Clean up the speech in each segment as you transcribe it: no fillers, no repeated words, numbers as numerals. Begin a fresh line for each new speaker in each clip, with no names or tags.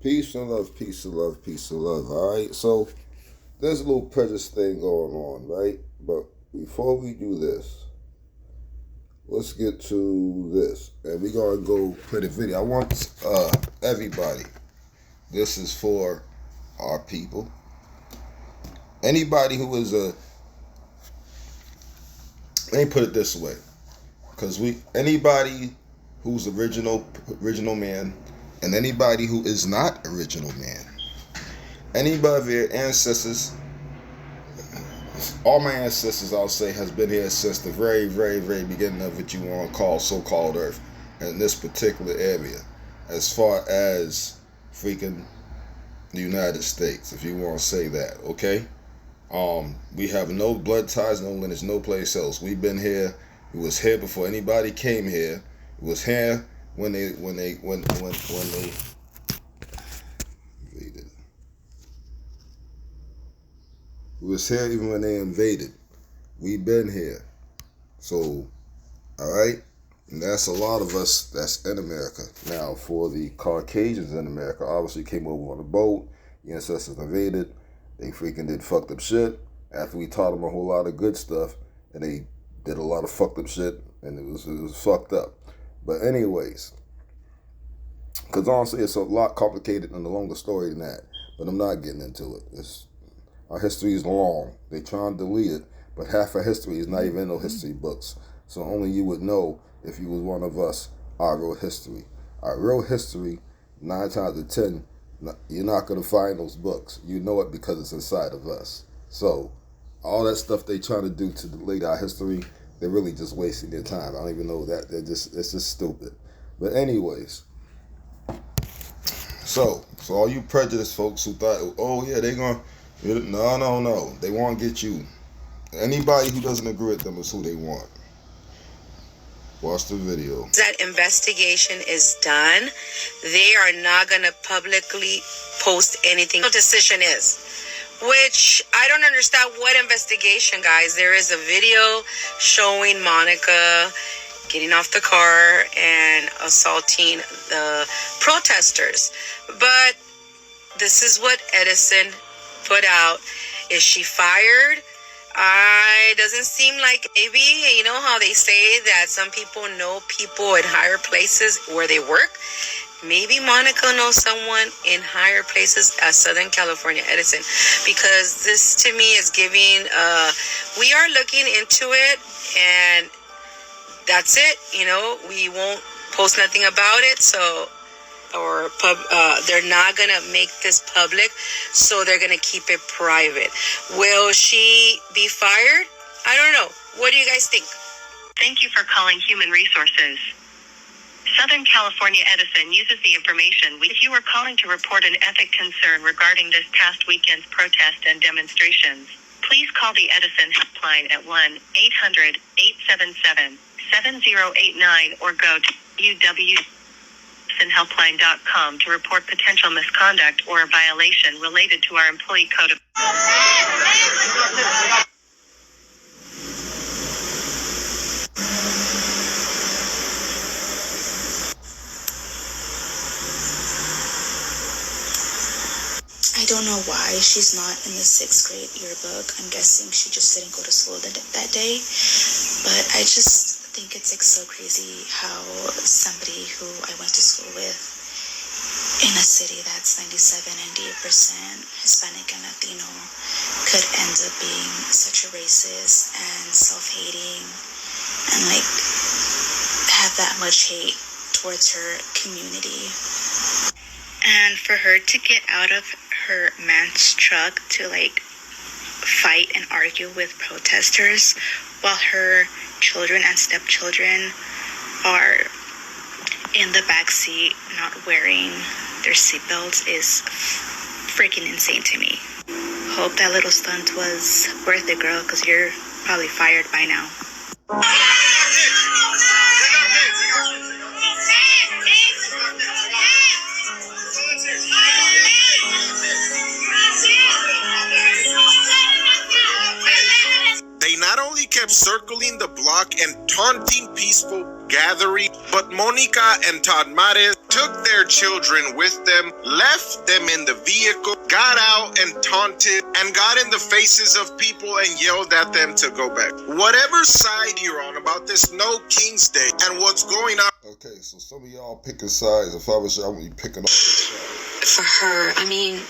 Peace and love, peace and love, peace and love. All right. So there's a little prejudice thing going on, right? But before we do this, let's get to this, and we're gonna go play the video. I want everybody. This is for our people. Anybody who is a, let me put it this way, because anybody who's original man, and anybody who is not original man, anybody of your ancestors, all my ancestors, I'll say, has been here since the very, very, very beginning of what you want to call so-called Earth, in this particular area, as far as freaking the United States, if you want to say that, okay? We have no blood ties, no lineage, no place else. We've been here. We was here before anybody came here. We was here when they invaded. We was here even when they invaded. We've been here. So, all right? And that's a lot of us that's in America. Now, for the Caucasians in America, obviously came over on a boat. The ancestors invaded. They freaking did fucked up shit. After we taught them a whole lot of good stuff, and they did a lot of fucked up shit, and it was fucked up. But anyways, because honestly, it's a lot complicated and a longer story than that. But I'm not getting into it. Our history is long. They try and delete it, but half our history is not even in no history books. So only you would know if you was one of us, our real history. Our real history, 9 times out of 10, you're not going to find those books. You know it because it's inside of us. So all that stuff they trying to do to delete our history, they're really just wasting their time. I don't even know that. It's just stupid. But anyways, so all you prejudiced folks who thought, oh yeah, they're going to, no. They want to get you. Anybody who doesn't agree with them is who they want. Watch the video.
That investigation is done. They are not going to publicly post anything. The decision is, which I don't understand. What investigation, guys? There is a video showing Monica getting off the car and assaulting the protesters. But this is what Edison put out. Is she fired? Doesn't seem like. Maybe, you know how they say that some people know people in higher places where they work? Maybe Monica knows someone in higher places at Southern California Edison, because this to me is giving, we are looking into it, and that's it. You know, we won't post nothing about it. So, they're not going to make this public, so they're going to keep it private. Will she be fired? I don't know. What do you guys think?
Thank you for calling Human Resources. Southern California Edison uses the information. If you are calling to report an ethic concern regarding this past weekend's protest and demonstrations, please call the Edison helpline at 1-800-877-7089 or go to edisonhelpline.com to report potential misconduct or a violation related to our employee code of...
I don't know why she's not in the 6th grade yearbook. I'm guessing she just didn't go to school that day. But I just think it's like so crazy how somebody who I went to school with in a city that's 97 and 80% Hispanic and Latino could end up being such a racist and self-hating and like have that much hate towards her community. And for her to get out of her man's truck to like fight and argue with protesters while her children and stepchildren are in the back seat not wearing their seatbelts is freaking insane to me. Hope that little stunt was worth it, girl, because you're probably fired by now.
They not only kept circling the block and taunting peaceful gathering, but Monica and Todd Mares took their children with them, left them in the vehicle, got out and taunted, and got in the faces of people and yelled at them to go back. Whatever side you're on about this No King's Day and what's going on.
Okay, so some of y'all picking sides. If I was y'all, I would be picking up
For her, I mean,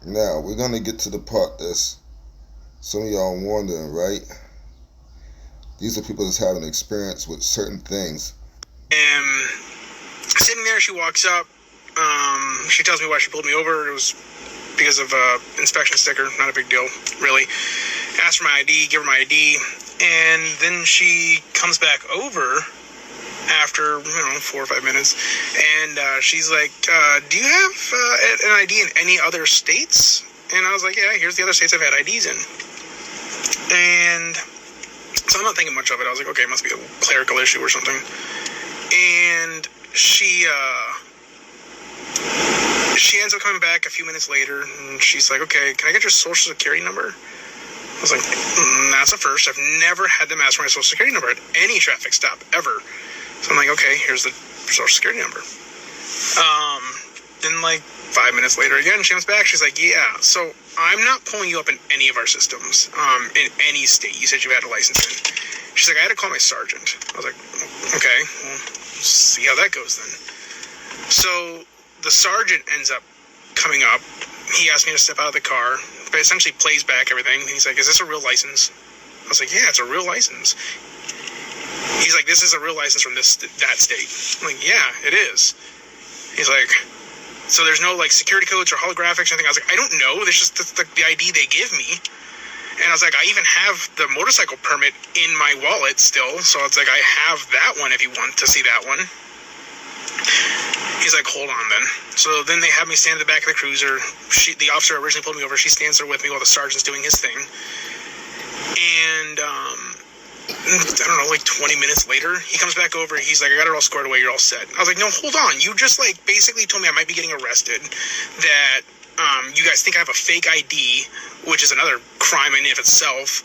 now, we're going to get to the part that's some of y'all wondering, right? These are people that's having experience with certain things.
Sitting there, she walks up. She tells me why she pulled me over. It was because of inspection sticker. Not a big deal, really. Asked for my ID, give her my ID. And then she comes back over after, 4 or 5 minutes. And she's like, do you have an ID in any other states? And I was like, yeah, here's the other states I've had IDs in. And so I'm not thinking much of it. I was like, okay, it must be a clerical issue or something. And she ends up coming back a few minutes later, and she's like, okay, can I get your social security number? I was like, that's a first. I've never had them ask for my social security number at any traffic stop, ever. So I'm like, okay, here's the social security number. Then like 5 minutes later again, she comes back. She's like, yeah, so I'm not pulling you up in any of our systems, in any state you said you had a license in. She's like, I had to call my sergeant. I was like, okay, well, see how that goes then. So the sergeant ends up coming up. He asked me to step out of the car, but essentially plays back everything. He's like, is this a real license? I was like, yeah, it's a real license. He's like, this is a real license from that state. I'm like, yeah, it is. He's like, so there's no like security codes or holographics or anything. I was like, I don't know. There's just the ID they give me. And I was like, I even have the motorcycle permit in my wallet still. So it's like, I have that one if you want to see that one. He's like, hold on then. So then they have me stand at the back of the cruiser. The officer originally pulled me over. She stands there with me while the sergeant's doing his thing. And, I don't know, like 20 minutes later, he comes back over. He's like, I got it all squared away. You're all set. I was like, no, hold on. You just like basically told me I might be getting arrested. That you guys think I have a fake ID, which is another crime in and of itself.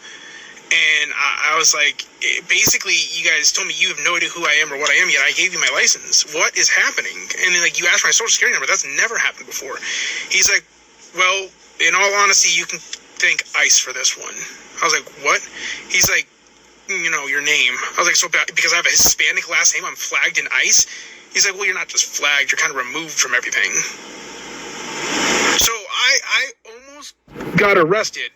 And I was like, basically, you guys told me you have no idea who I am or what I am, yet I gave you my license. What is happening? And then, like, you asked for my social security number. That's never happened before. He's like, well, in all honesty, you can thank ICE for this one. I was like, what? He's like, your name. I was like, so because I have a Hispanic last name, I'm flagged in ICE? He's like, well, you're not just flagged. You're kind of removed from everything. So I almost got arrested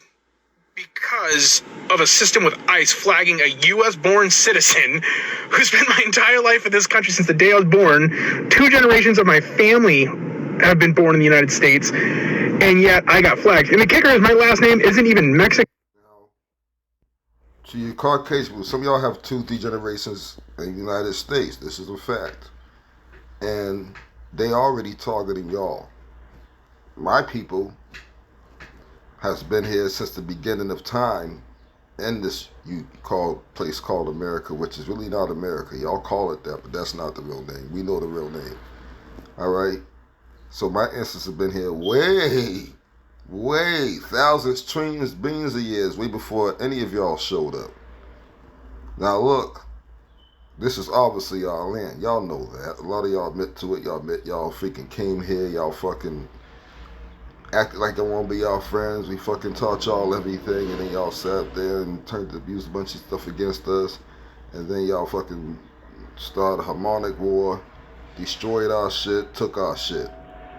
because of a system with ICE flagging a U.S.-born citizen who spent my entire life in this country since the day I was born. 2 generations of my family have been born in the United States, and yet I got flagged. And the kicker is my last name isn't even Mexican.
To you Caucasian, some of y'all have 2-3 generations in the United States. This is a fact. And they already targeting y'all. My people has been here since the beginning of time in this place called America, which is really not America. Y'all call it that, but that's not the real name. We know the real name. All right? So my ancestors have been here way thousands, trillions, billions of years, way before any of y'all showed up. Now look, this is obviously our land. Y'all know that. A lot of y'all admit to it. Y'all freaking came here. Y'all fucking acted like they want to be y'all friends. We fucking taught y'all everything, and then y'all sat there and turned to abuse a bunch of stuff against us, and then y'all fucking started a harmonic war, destroyed our shit, took our shit,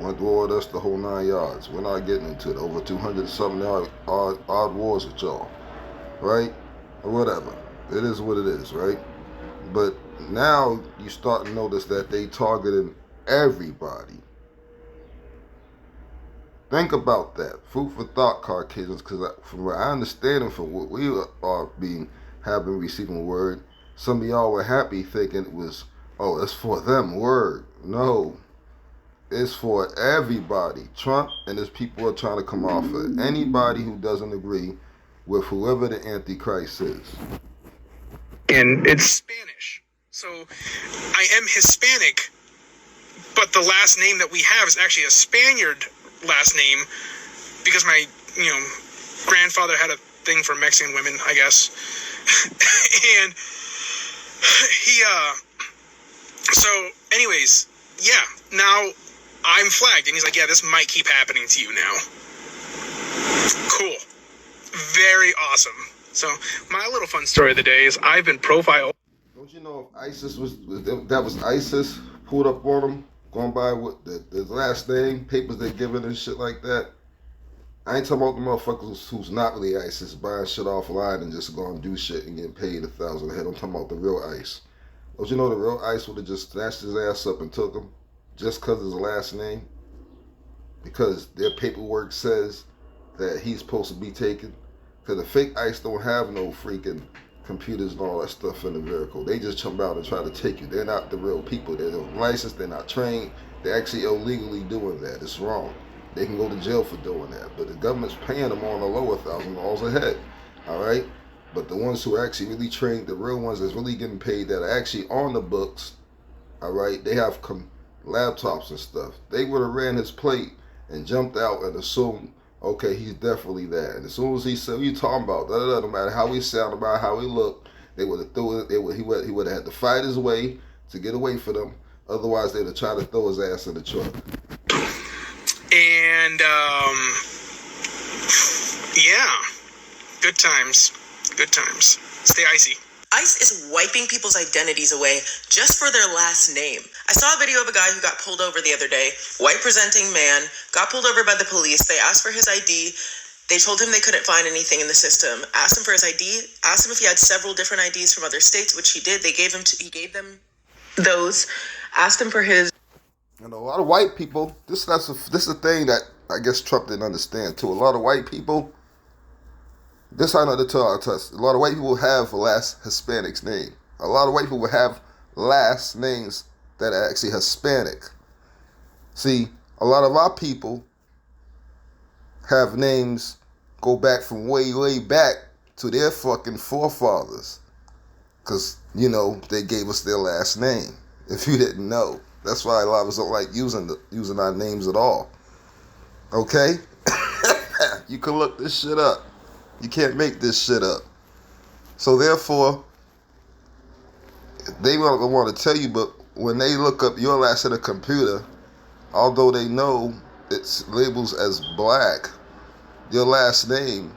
went to war with us the whole 9 yards. We're not getting into it. Over 200 something odd wars with y'all, right? Or whatever. It is what it is, right? But now you start to notice that they targeted everybody. Think about that. Food for thought, Caucasians, because from what I understand and from what we are receiving word, some of y'all were happy thinking it was, oh, it's for them, word. No. It's for everybody. Trump and his people are trying to come off of anybody who doesn't agree with whoever the Antichrist is.
And it's Spanish. So I am Hispanic, but the last name that we have is actually a Spaniard last name because my, grandfather had a thing for Mexican women, I guess. And So, anyways, yeah, now I'm flagged. And he's like, yeah, this might keep happening to you now. Cool. Very awesome. So, my little fun story of the day is I've been profiled.
Don't you know if ISIS was ISIS pulled up on them, going by with the last name, papers they giving and shit like that? I ain't talking about the motherfuckers who's not really ISIS buying shit offline and just going to do shit and getting paid $1,000 a head. I'm talking about the real ICE. Don't you know the real ICE would have just snatched his ass up and took him just because of his last name? Because their paperwork says that he's supposed to be taken. Because the fake ICE don't have no freaking computers and all that stuff in the vehicle. They just jump out and try to take you. They're not the real people. They're not licensed. They're not trained. They're actually illegally doing that. It's wrong. They can go to jail for doing that. But the government's paying them on the lower $1,000 a head. All right? But the ones who are actually really trained, the real ones that's really getting paid, that are actually on the books, all right, they have laptops and stuff. They would have ran his plate and jumped out and assumed, okay, he's definitely that. And as soon as he said, what you talking about? No matter how he sounded, about how he looked, they would have threw it. He would have had to fight his way to get away from them. Otherwise, they'd have tried to throw his ass in the truck.
And, yeah, good times. Good times. Stay icy.
ICE is wiping people's identities away just for their last name. I saw a video of a guy who got pulled over the other day, white presenting man, got pulled over by the police. They asked for his ID. They told him they couldn't find anything in the system. Asked him for his ID, asked him if he had several different IDs from other states, which he did. He gave them those, asked him for his.
And a lot of white people, this is a thing that I guess Trump didn't understand too. A lot of white people, this I know to tell our test. A lot of white people have a last Hispanic name. A lot of white people have last names that are actually Hispanic. See, a lot of our people have names go back from way, way back to their fucking forefathers. Because, you know, they gave us their last name. If you didn't know. That's why a lot of us don't like using our names at all. Okay? You can look this shit up. You can't make this shit up. So therefore, they want to tell you, but when they look up your last in a computer, although they know it's labels as black, your last name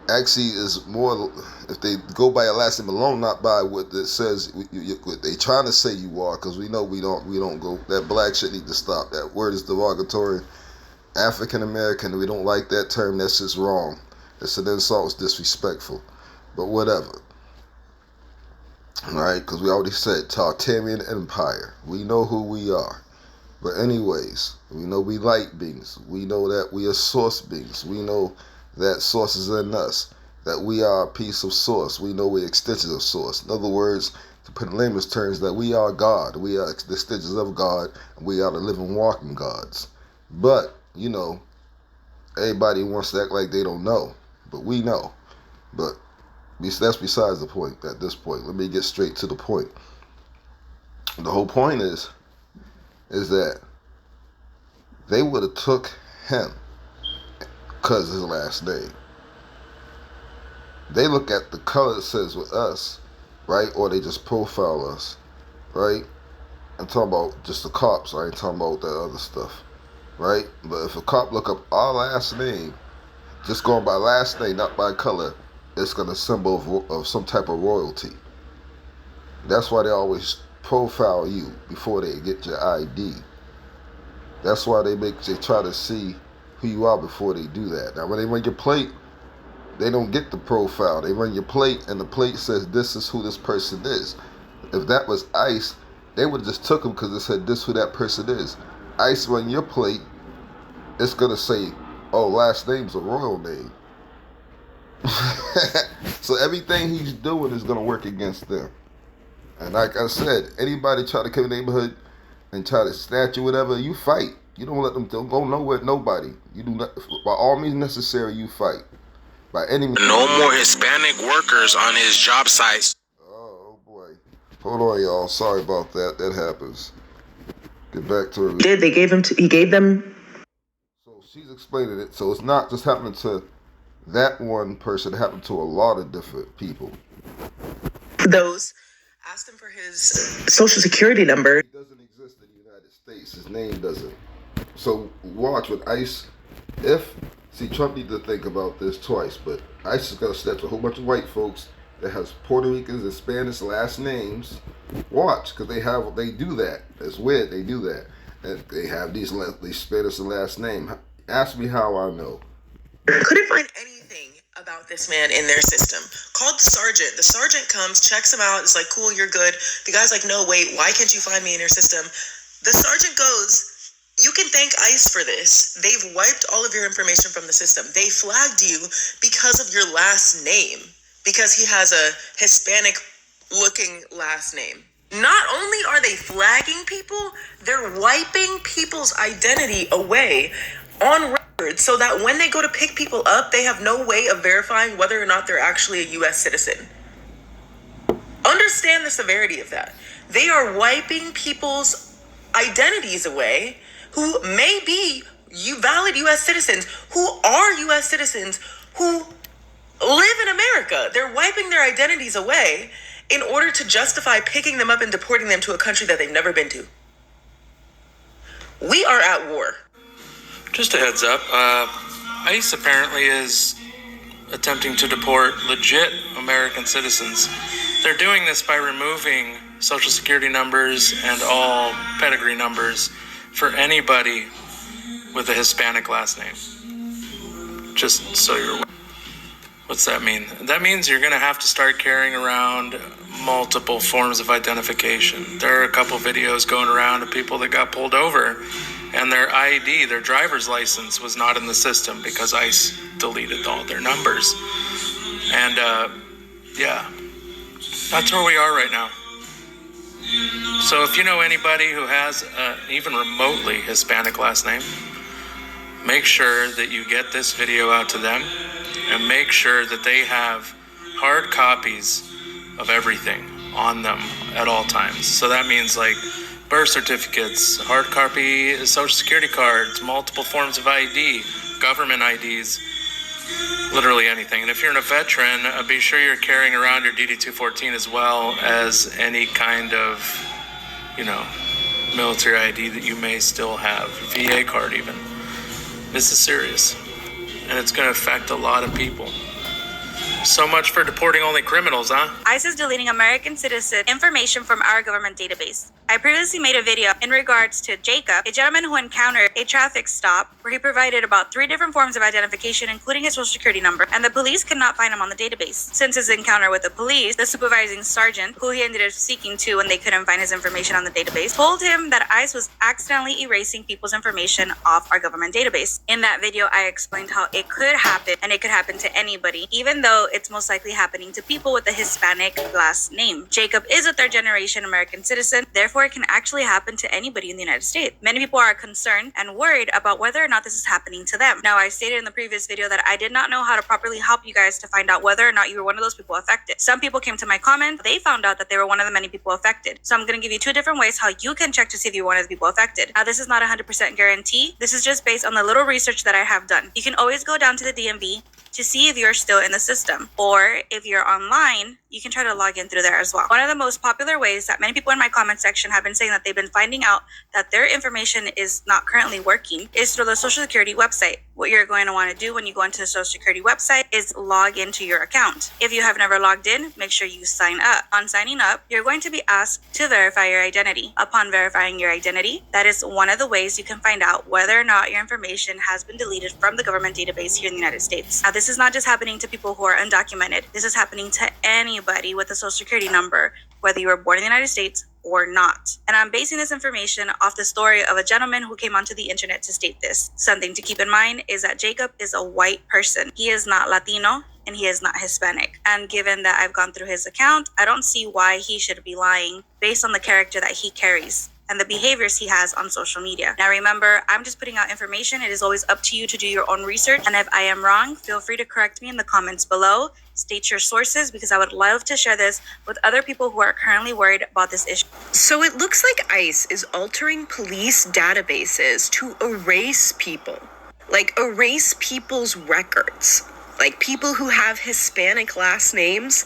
actually is more, if they go by your last name alone, not by what it says, what they trying to say you are, because we know we don't go, that black shit need to stop. That word is derogatory. African American, we don't like that term. That's just wrong. It's an insult. It's disrespectful. But whatever. Right? Because we already said Tartarian Empire. We know who we are. But anyways, we know we light beings. We know that we are source beings. We know that source is in us. That we are a piece of source. We know we're extensions of source. In other words, to put in layman's terms, that we are God. We are the extensions of God. And we are the living, walking gods. But, you know, everybody wants to act like they don't know. But we know. But that's besides the point at this point. Let me get straight to the point. The whole point is that they would have took him because of his last name. They look at the color it says with us, right? Or they just profile us, right? I'm talking about just the cops. I ain't talking about that other stuff, right? But if a cop look up our last name, just going by last name, not by color, it's going to symbol of some type of royalty. That's why they always profile you before they get your ID. That's why they try to see who you are before they do that. Now, when they run your plate, they don't get the profile. They run your plate, and the plate says this is who this person is. If that was ICE, they would have just took them because it said this who that person is. ICE run your plate, it's going to say, oh, last name's a royal name. So everything he's doing is going to work against them. And like I said, anybody try to come in the neighborhood and try to snatch you, whatever, you fight. You don't let them go nowhere, nobody. You do not, by all means necessary, you fight. By any means.
No more Hispanic workers on his job sites.
Oh boy. Hold on, y'all. Sorry about that. That happens. Get back to it.
He gave them.
So she's explaining it. So it's not just happening to that one person. It happened to a lot of different people.
Those. asked him for his social security number.
He doesn't exist in the United States. His name doesn't. So watch with ICE. Trump need to think about this twice, but ICE is going to snatch a whole bunch of white folks that has Puerto Ricans and Spanish last names. Watch, because they do that. It's weird, they do that. And they have these Spanish last name. Ask me how I know.
Couldn't find anything about this man in their system. Called the sergeant. The sergeant comes, checks him out. It's like, cool, you're good. The guy's like, no, wait, why can't you find me in your system? The sergeant goes, you can thank ICE for this. They've wiped all of your information from the system. They flagged you because of your last name, because he has a Hispanic-looking last name. Not only are they flagging people, they're wiping people's identity away on record so that when they go to pick people up, they have no way of verifying whether or not they're actually a U.S. citizen. Understand the severity of that. They are wiping people's identities away who may be valid U.S. citizens, who are U.S. citizens, who live in America. They're wiping their identities away in order to justify picking them up and deporting them to a country that they've never been to. We are at war.
Just a heads up, ICE apparently is attempting to deport legit American citizens. They're doing this by removing social security numbers and all pedigree numbers for anybody with a Hispanic last name. Just so you're aware. What's that mean? That means you're going to have to start carrying around multiple forms of identification. There are a couple videos going around of people that got pulled over and their ID, their driver's license, was not in the system because ICE deleted all their numbers. And yeah, that's where we are right now. So if you know anybody who has even remotely Hispanic last name, make sure that you get this video out to them and make sure that they have hard copies of everything on them at all times. So that means like birth certificates, hard copy social security cards, multiple forms of ID, government IDs, literally anything. And if you're a veteran, be sure you're carrying around your DD-214 as well as any kind of, military ID that you may still have, VA card even. This is serious, and it's going to affect a lot of people. So much for deporting only criminals, huh?
ICE is deleting American citizen information from our government database. I previously made a video in regards to Jacob, a gentleman who encountered a traffic stop where he provided about 3 different forms of identification, including his social security number, and the police could not find him on the database. Since his encounter with the police, the supervising sergeant, who he ended up speaking to when they couldn't find his information on the database, told him that ICE was accidentally erasing people's information off our government database. In that video, I explained how it could happen, and it could happen to anybody, even though it's most likely happening to people with a Hispanic last name. Jacob is a third-generation American citizen, therefore it can actually happen to anybody in the United States. Many people are concerned and worried about whether or not this is happening to them. Now, I stated in the previous video that I did not know how to properly help you guys to find out whether or not you were one of those people affected. Some people came to my comment, they found out that they were one of the many people affected. So I'm going to give you 2 different ways how you can check to see if you're one of the people affected. Now, this is not a 100% guarantee. This is just based on the little research that I have done. You can always go down to the DMV to see if you're still in the system, or if you're online, you can try to log in through there as well. One of the most popular ways that many people in my comment section have been saying that they've been finding out that their information is not currently working is through the Social Security website. What you're going to want to do when you go into the Social Security website is log into your account. If you have never logged in, make sure you sign up. On signing up, you're going to be asked to verify your identity. Upon verifying your identity, that is one of the ways you can find out whether or not your information has been deleted from the government database here in the United States. Now, this is not just happening to people who are undocumented. This is happening to anybody with a Social Security number, whether you were born in the United States or not. And I'm basing this information off the story of a gentleman who came onto the internet to state this. Something to keep in mind is that Jacob is a white person. He is not Latino and he is not Hispanic. And given that I've gone through his account, I don't see why he should be lying based on the character that he carries and the behaviors he has on social media. Now remember, I'm just putting out information. It is always up to you to do your own research. And if I am wrong, feel free to correct me in the comments below. State your sources, because I would love to share this with other people who are currently worried about this issue.
So it looks like ICE is altering police databases to erase people. Like erase people's records. Like people who have Hispanic last names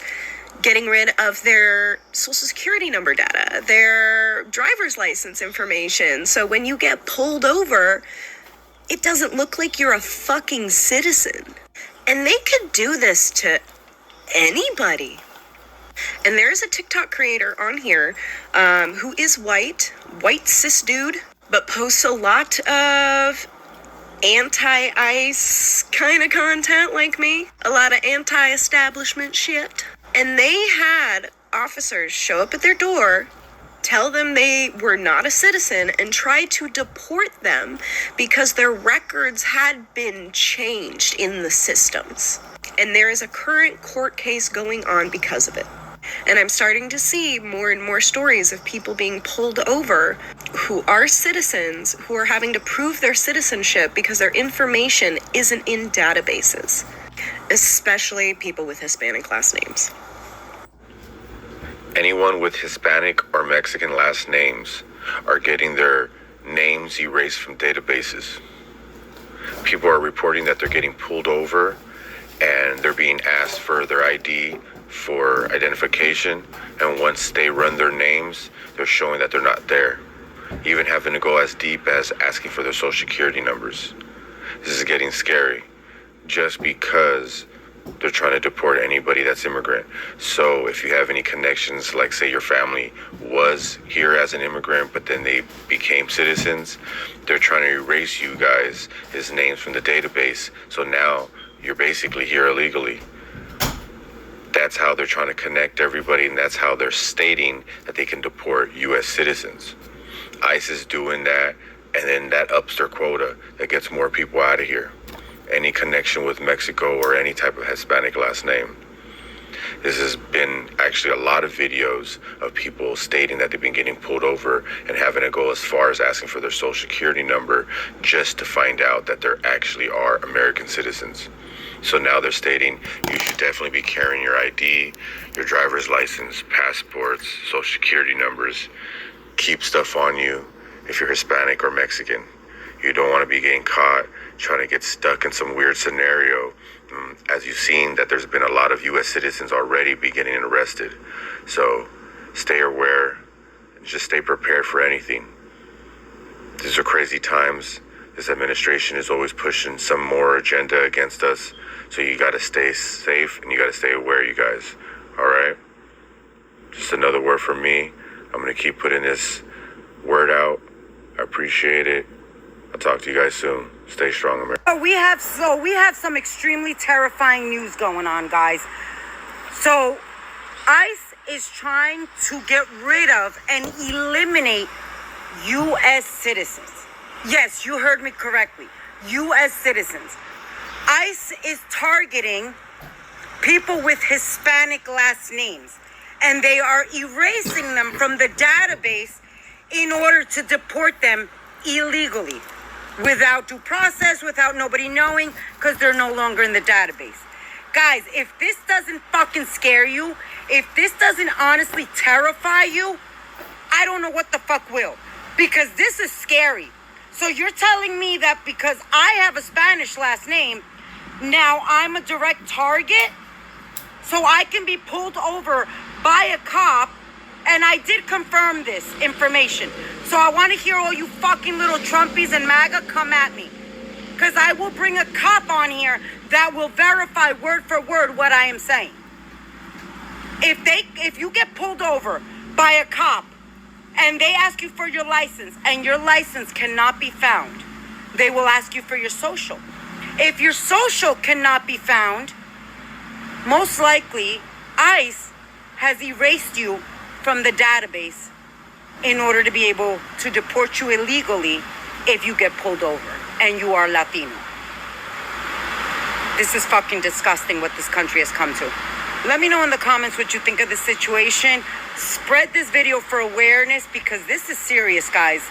getting rid of their social security number data, their driver's license information. So when you get pulled over, it doesn't look like you're a fucking citizen. And they could do this to anybody. And there's a TikTok creator on here who is white cis dude, but posts a lot of anti-ICE kind of content like me. A lot of anti-establishment shit. And they had officers show up at their door, tell them they were not a citizen, and try to deport them because their records had been changed in the systems. And there is a current court case going on because of it. And I'm starting to see more and more stories of people being pulled over who are citizens, who are having to prove their citizenship because their information isn't in databases, especially people with Hispanic last names.
Anyone with Hispanic or Mexican last names are getting their names erased from databases. People are reporting that they're getting pulled over and they're being asked for their ID for identification, and once they run their names, they're showing that they're not there, even having to go as deep as asking for their social security numbers. This is getting scary just because they're trying to deport anybody that's immigrant. So if you have any connections, like say your family was here as an immigrant, but then they became citizens, they're trying to erase you guys' names from the database. So now you're basically here illegally. That's how they're trying to connect everybody, and that's how they're stating that they can deport U.S. citizens. ICE is doing that, and then that ups their quota. That gets more people out of here. Any connection with Mexico or any type of Hispanic last name. This has been actually a lot of videos of people stating that they've been getting pulled over and having to go as far as asking for their social security number just to find out that they actually are American citizens. So now they're stating you should definitely be carrying your ID, your driver's license, passports, social security numbers. Keep stuff on you if you're Hispanic or Mexican. You don't want to be getting caught trying to get stuck in some weird scenario. As you've seen that there's been a lot of U.S. citizens already be getting arrested. So stay aware and just stay prepared for anything. These are crazy times. This administration is always pushing some more agenda against us. So you got to stay safe and you got to stay aware, you guys. All right? Just another word from me. I'm going to keep putting this word out. I appreciate it. I'll talk to you guys soon. Stay strong, America.
We have some extremely terrifying news going on, guys. So ICE is trying to get rid of and eliminate U.S. citizens. Yes, you heard me correctly. U.S. citizens. ICE is targeting people with Hispanic last names, and they are erasing them from the database in order to deport them illegally, without due process, without nobody knowing, because they're no longer in the database. Guys, if this doesn't fucking scare you, if this doesn't honestly terrify you, I don't know what the fuck will, because this is scary. So you're telling me that because I have a Spanish last name, now I'm a direct target? So I can be pulled over by a cop, and I did confirm this information. So I want to hear all you fucking little Trumpies and MAGA come at me. Because I will bring a cop on here that will verify word for word what I am saying. If you get pulled over by a cop, and they ask you for your license, and your license cannot be found, they will ask you for your social. If your social cannot be found, most likely ICE has erased you from the database in order to be able to deport you illegally if you get pulled over and you are Latino. This is fucking disgusting what this country has come to. Let me know in the comments what you think of the situation. Spread this video for awareness because this is serious, guys.